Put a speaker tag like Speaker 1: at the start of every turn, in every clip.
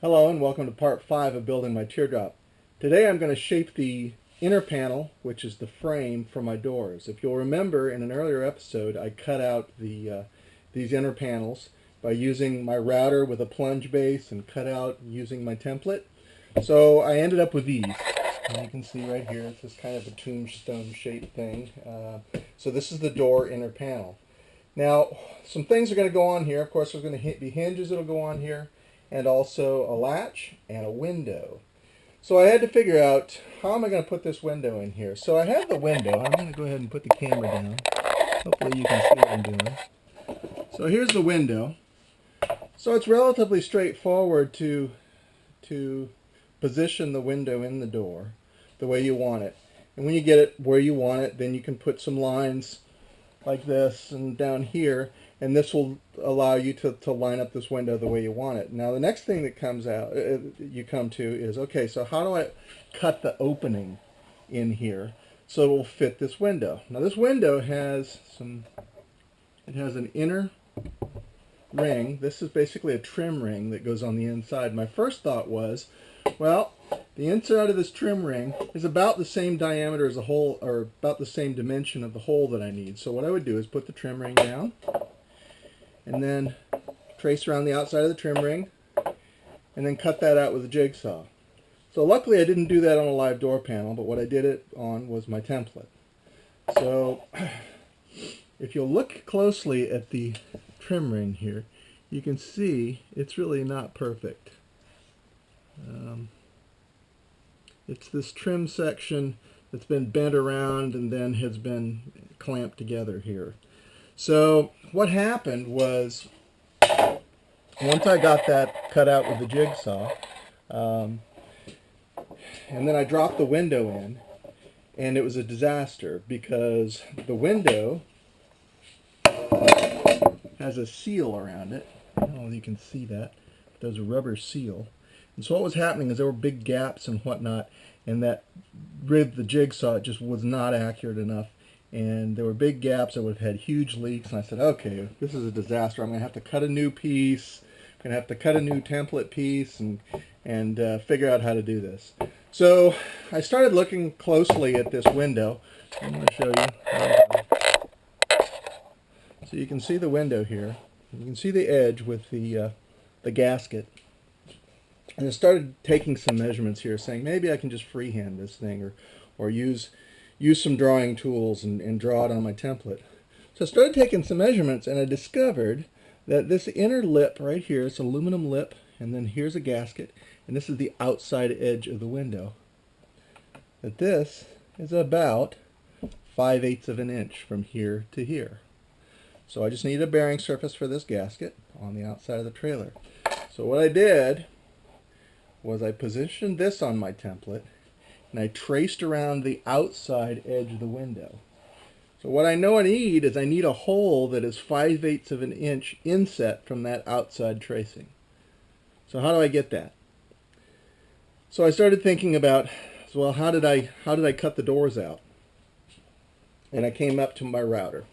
Speaker 1: Hello and welcome to part 5 of building my teardrop. Today I'm going to shape the inner panel, which is the frame for my doors. If you'll remember, in an earlier episode I cut out these inner panels by using my router with a plunge base and cut out using my template. So I ended up with these. And you can see right here, it's this kind of a tombstone shaped thing. So this is the door inner panel. Now, some things are going to go on here. Of course, there's going to be hinges that will go on here, and also a latch and a window. So I had to figure out, how am I going to put this window in here? So I have the window. I'm going to go ahead and put the camera down. Hopefully you can see what I'm doing. So here's the window. So it's relatively straightforward to position the window in the door the way you want it. And when you get it where you want it, then you can put some lines like this and down here, and this will allow you to line up this window the way you want it. Now the next thing that comes out, you come to is, okay, so how do I cut the opening in here so it will fit this window? Now this window has it has an inner ring. This is basically a trim ring that goes on the inside. My first thought was, well, the inside of this trim ring is about the same diameter as the hole, or about the same dimension of the hole that I need. So what I would do is put the trim ring down and then trace around the outside of the trim ring and then cut that out with a jigsaw. So luckily I didn't do that on a live door panel, but what I did it on was my template. So if you'll look closely at the trim ring here, you can see it's really not perfect. It's this trim section that's been bent around and then has been clamped together here. So what happened was, once I got that cut out with the jigsaw, and then I dropped the window in, and it was a disaster because the window has a seal around it. I don't know if you can see that. There's a rubber seal. And so what was happening is there were big gaps and whatnot, and that with the jigsaw it just was not accurate enough. And there were big gaps that would have had huge leaks, and I said, okay, this is a disaster. I'm going to have to cut a new piece. I'm going to have to cut a new template piece and figure out how to do this. So I started looking closely at this window. I'm going to show you. So you can see the window here. You can see the edge with the gasket. And I started taking some measurements here, saying maybe I can just freehand this thing, or use some drawing tools and draw it on my template. So I started taking some measurements, and I discovered that this inner lip right here, it's an aluminum lip, and then here's a gasket, and this is the outside edge of the window. That this is about 5/8 of an inch from here to here. So I just need a bearing surface for this gasket on the outside of the trailer. So what I did was I positioned this on my template, and I traced around the outside edge of the window. So what I know I need is I need a hole that is 5/8 of an inch inset from that outside tracing. So how do I get that? So I started thinking about, well, how did I cut the doors out? And I came up to my router.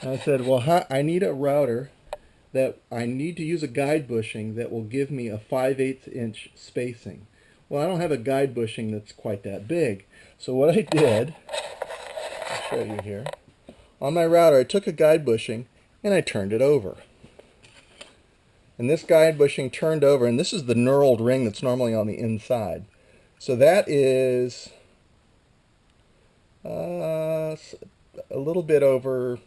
Speaker 1: And I said, well, I need a router that I need to use a guide bushing that will give me a 5/8 inch spacing. Well, I don't have a guide bushing that's quite that big. So what I did, I'll show you here. On my router, I took a guide bushing and I turned it over. And this guide bushing turned over, and this is the knurled ring that's normally on the inside. So that is a little bit over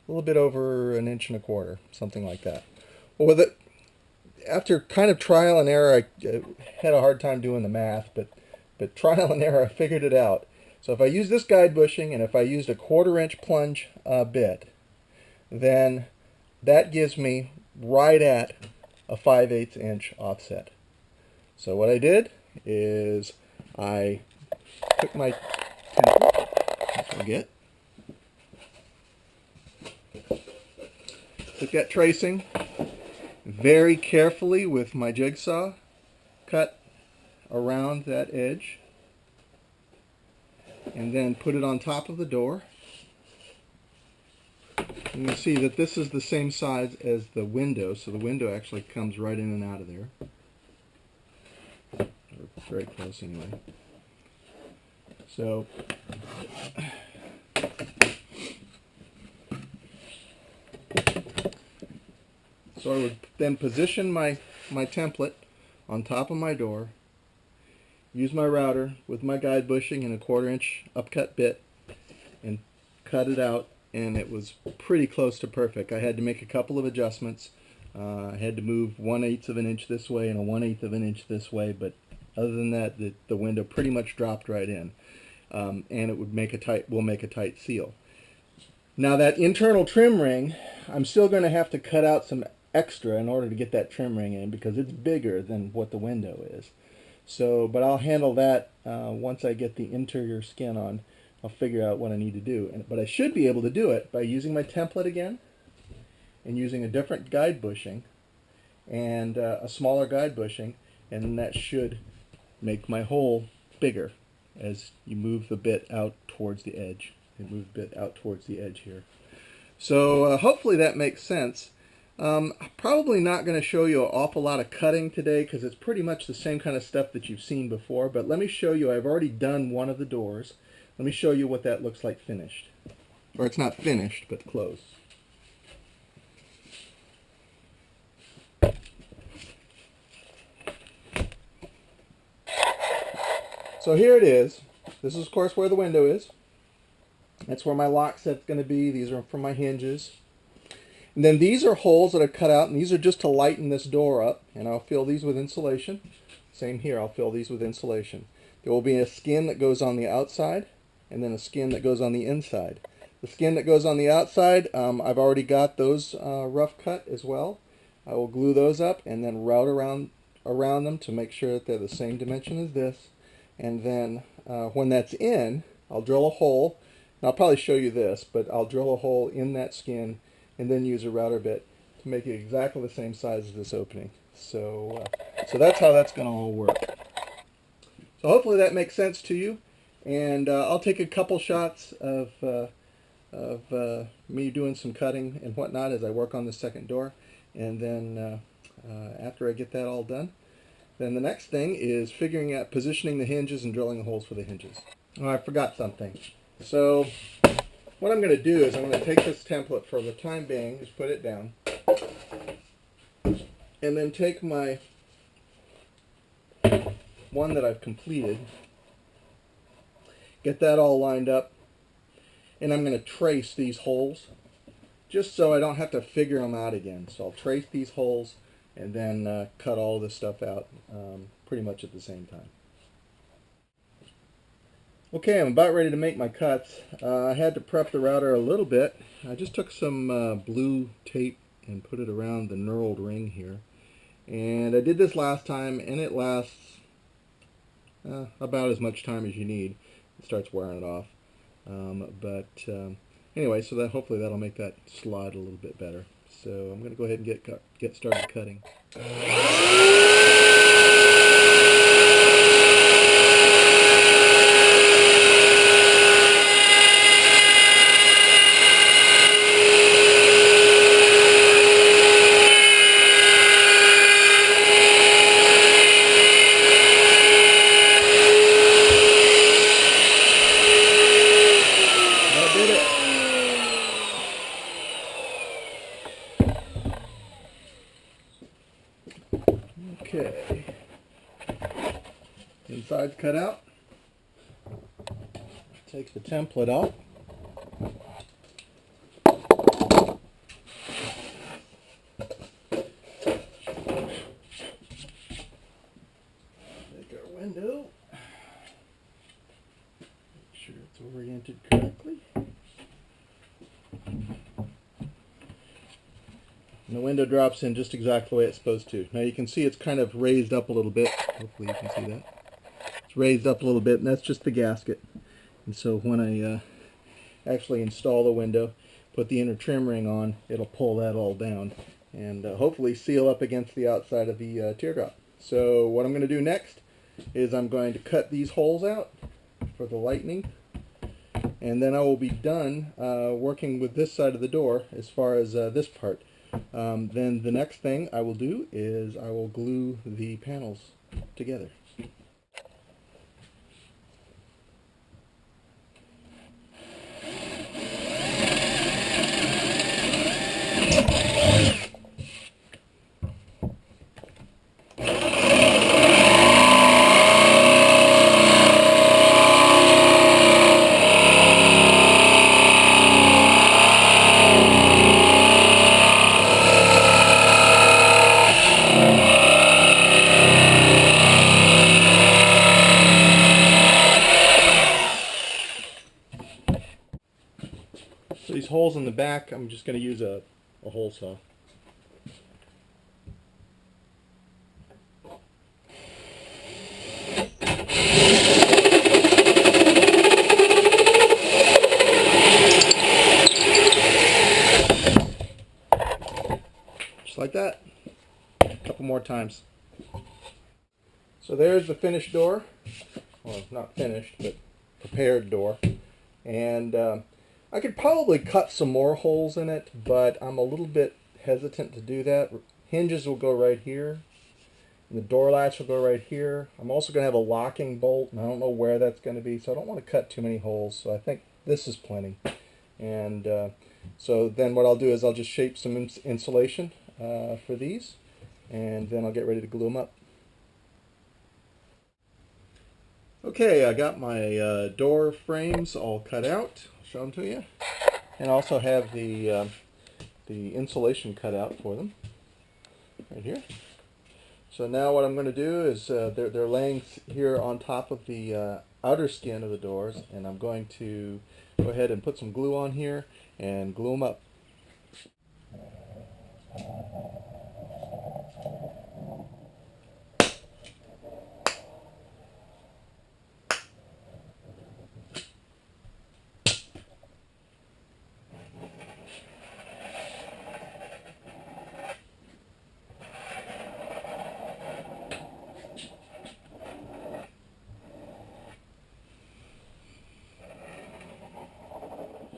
Speaker 1: 1.25 inches, something like that. Well, with it, after kind of trial and error, I had a hard time doing the math, but trial and error, I figured it out. So if I use this guide bushing, and if I used a 1/4 inch plunge bit, then that gives me right at a 5/8 inch offset. So what I did is I took my template, that's what I get, took that tracing, very carefully with my jigsaw, cut around that edge, and then put it on top of the door. And you see that this is the same size as the window, so the window actually comes right in and out of there. very close anyway. So I would then position my template on top of my door, use my router with my guide bushing and a 1/4 inch upcut bit, and cut it out, and it was pretty close to perfect. I had to make a couple of adjustments. I had to move 1/8 of an inch this way and a 1/8 of an inch this way, but other than that, the window pretty much dropped right in, and it would make a tight seal. Now that internal trim ring, I'm still going to have to cut out some extra in order to get that trim ring in, because it's bigger than what the window is. So, but I'll handle that once I get the interior skin on. I'll figure out what I need to do. But I should be able to do it by using my template again and using a different guide bushing and a smaller guide bushing, and that should make my hole bigger as you move the bit out towards the edge. You move the bit out towards the edge here. So hopefully that makes sense. I'm probably not going to show you an awful lot of cutting today because it's pretty much the same kind of stuff that you've seen before, but let me show you. I've already done one of the doors. Let me show you what that looks like finished. Or it's not finished, but close. So here it is. This is of course where the window is. That's where my lock set's going to be. These are for my hinges. And then these are holes that I cut out, and these are just to lighten this door up, and I'll fill these with insulation. Same here, I'll fill these with insulation. There will be a skin that goes on the outside, and then a skin that goes on the inside. The skin that goes on the outside, I've already got those rough cut as well. I will glue those up and then route around them to make sure that they're the same dimension as this. And then when that's in, I'll drill a hole. And I'll probably show you this, but I'll drill a hole in that skin and then use a router bit to make it exactly the same size as this opening. So that's how that's going to all work. So hopefully that makes sense to you. And I'll take a couple shots of me doing some cutting and whatnot as I work on the second door. And then after I get that all done, then the next thing is figuring out positioning the hinges and drilling the holes for the hinges. Oh, I forgot something. So what I'm going to do is I'm going to take this template for the time being, just put it down, and then take my one that I've completed, get that all lined up, and I'm going to trace these holes just so I don't have to figure them out again. So I'll trace these holes and then cut all this stuff out pretty much at the same time. Okay, I'm about ready to make my cuts. I had to prep the router a little bit. I just took some blue tape and put it around the knurled ring here. And I did this last time, and it lasts about as much time as you need. It starts wearing it off. Anyway, so that hopefully that'll make that slide a little bit better. So I'm going to go ahead and get started cutting. Okay, inside's cut out. Take the template off. Take our window. Make sure it's oriented correctly. And the window drops in just exactly the way it's supposed to. Now you can see it's kind of raised up a little bit. Hopefully you can see that. It's raised up a little bit, and that's just the gasket. And so when I actually install the window, put the inner trim ring on, it'll pull that all down and hopefully seal up against the outside of the teardrop. So what I'm going to do next is I'm going to cut these holes out for the lightning. And then I will be done working with this side of the door as far as this part. Then the next thing I will do is I will glue the panels together. back, I'm just going to use a hole saw. Just like that. A couple more times. So there's the finished door. Well, not finished, but prepared door. And I could probably cut some more holes in it, but I'm a little bit hesitant to do that. Hinges will go right here, and the door latch will go right here. I'm also going to have a locking bolt, and I don't know where that's going to be, so I don't want to cut too many holes. So I think this is plenty. And so then what I'll do is I'll just shape some insulation for these, and then I'll get ready to glue them up. Okay, I got my door frames all cut out. I'll show them to you. And I also have the insulation cut out for them right here. So now what I'm going to do is they're laying here on top of the outer skin of the doors, and I'm going to go ahead and put some glue on here and glue them up.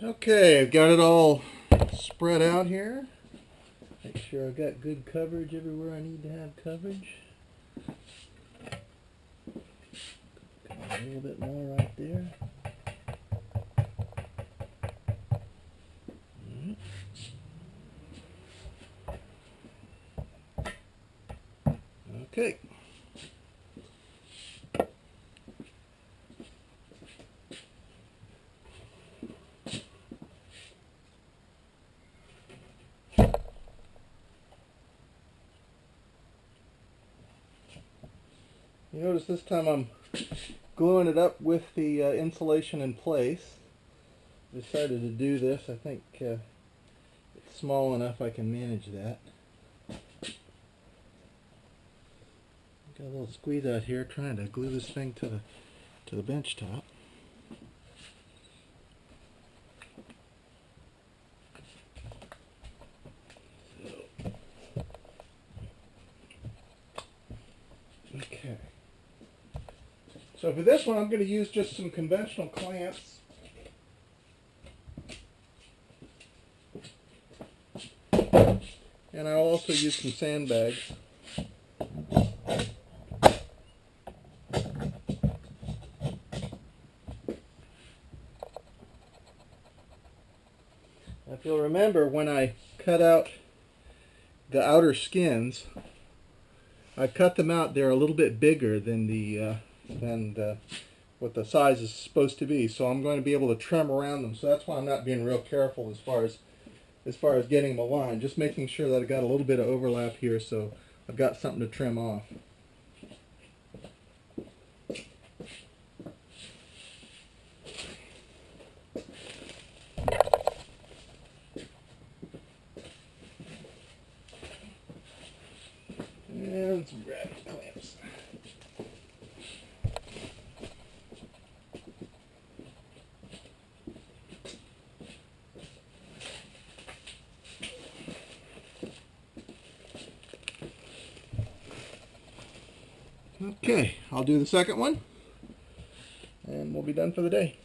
Speaker 1: Okay, I've got it all spread out here. Make sure I've got good coverage everywhere I need to have coverage. A little bit more right there. Okay. You notice this time I'm gluing it up with the insulation in place. I decided to do this. I think it's small enough I can manage that. Got a little squeeze out here trying to glue this thing to the bench top. Okay. So for this one, I'm going to use just some conventional clamps. And I'll also use some sandbags. If you'll remember, when I cut out the outer skins, I cut them out. They're a little bit bigger than what the size is supposed to be. So I'm going to be able to trim around them. So that's why I'm not being real careful as far as getting them aligned. Just making sure that I got a little bit of overlap here, so I've got something to trim off. And some rabbit clamps. Okay, I'll do the second one, and we'll be done for the day.